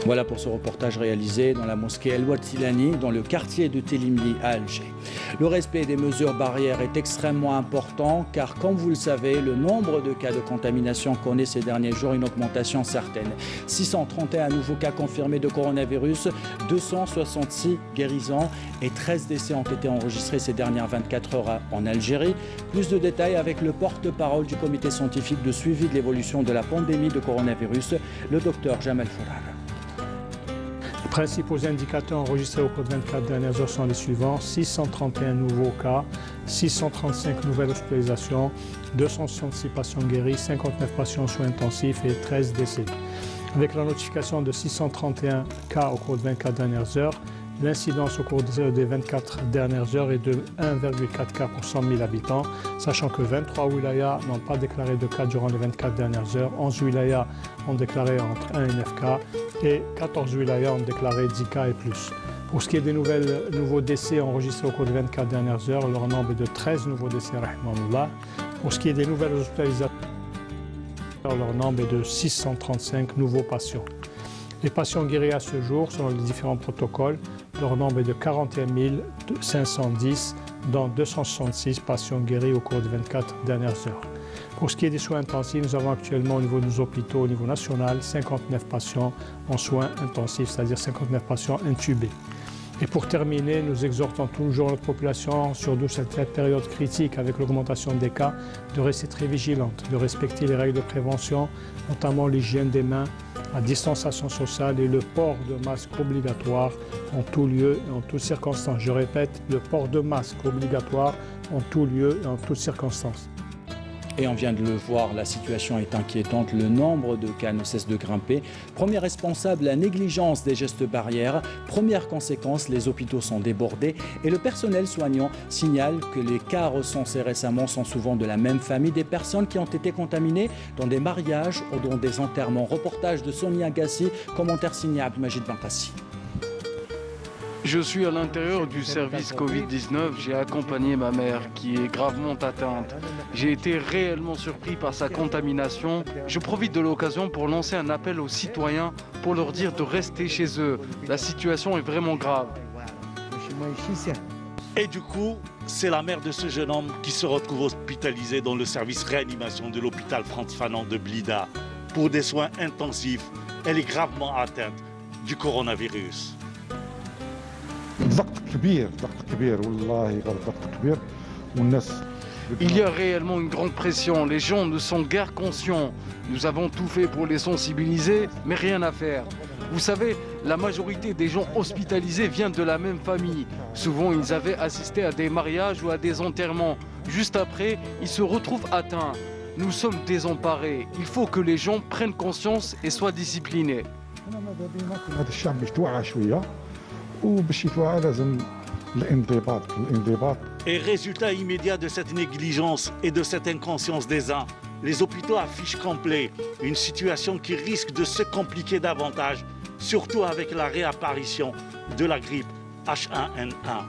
Voilà pour ce reportage réalisé dans la mosquée El Wad-Silani, dans le quartier de Telimli à Alger. Le respect des mesures barrières est extrêmement important car, comme vous le savez, le nombre de cas de contamination connaît ces derniers jours une augmentation certaine. 631 nouveaux cas confirmés de coronavirus, 266 guérisons et 13 décès ont été enregistrés ces dernières 24 heures en Algérie. Plus de détails avec le porte-parole du comité scientifique de suivi de l'évolution de la pandémie de coronavirus, le docteur Jamal Fourar. Les principaux indicateurs enregistrés au cours de 24 dernières heures sont les suivants: 631 nouveaux cas, 635 nouvelles hospitalisations, 266 patients guéris, 59 patients en soins intensifs et 13 décès. Avec la notification de 631 cas au cours de 24 dernières heures, l'incidence au cours des 24 dernières heures est de 1,4 cas pour 100 000 habitants, sachant que 23 wilayas n'ont pas déclaré de cas durant les 24 dernières heures, 11 wilayas ont déclaré entre 1 et 9 cas et 14 wilayas ont déclaré 10 cas et plus. Pour ce qui est des nouveaux décès enregistrés au cours des 24 dernières heures, leur nombre est de 13 nouveaux décès, rahimahullah. Pour ce qui est des nouvelles hospitalisations, leur nombre est de 635 nouveaux patients. Les patients guéris à ce jour, selon les différents protocoles, leur nombre est de 41 510, dont 266 patients guéris au cours des 24 dernières heures. Pour ce qui est des soins intensifs, nous avons actuellement au niveau de nos hôpitaux, au niveau national, 59 patients en soins intensifs, c'est-à-dire 59 patients intubés. Et pour terminer, nous exhortons toujours notre population, surtout cette période critique avec l'augmentation des cas, de rester très vigilante, de respecter les règles de prévention, notamment l'hygiène des mains, la distanciation sociale et le port de masque obligatoire en tout lieu et en toutes circonstances. Je répète, le port de masque obligatoire en tout lieu et en toutes circonstances. Et on vient de le voir, la situation est inquiétante, le nombre de cas ne cesse de grimper. Premier responsable, la négligence des gestes barrières. Première conséquence, les hôpitaux sont débordés et le personnel soignant signale que les cas recensés récemment sont souvent de la même famille, des personnes qui ont été contaminées dans des mariages ou dans des enterrements. Reportage de Sonia Gassi, commentaire signé Abdelmajid Bentassi. Je suis à l'intérieur du service Covid-19. J'ai accompagné ma mère qui est gravement atteinte. J'ai été réellement surpris par sa contamination. Je profite de l'occasion pour lancer un appel aux citoyens pour leur dire de rester chez eux. La situation est vraiment grave. Et du coup, c'est la mère de ce jeune homme qui se retrouve hospitalisé dans le service réanimation de l'hôpital Frantz Fanon de Blida pour des soins intensifs. Elle est gravement atteinte du coronavirus. Il y a réellement une grande pression. Les gens ne sont guère conscients. Nous avons tout fait pour les sensibiliser, mais rien à faire. Vous savez, la majorité des gens hospitalisés viennent de la même famille. Souvent, ils avaient assisté à des mariages ou à des enterrements. Juste après, ils se retrouvent atteints. Nous sommes désemparés. Il faut que les gens prennent conscience et soient disciplinés. Et résultat immédiat de cette négligence et de cette inconscience des uns, les hôpitaux affichent complet, une situation qui risque de se compliquer davantage, surtout avec la réapparition de la grippe H1N1.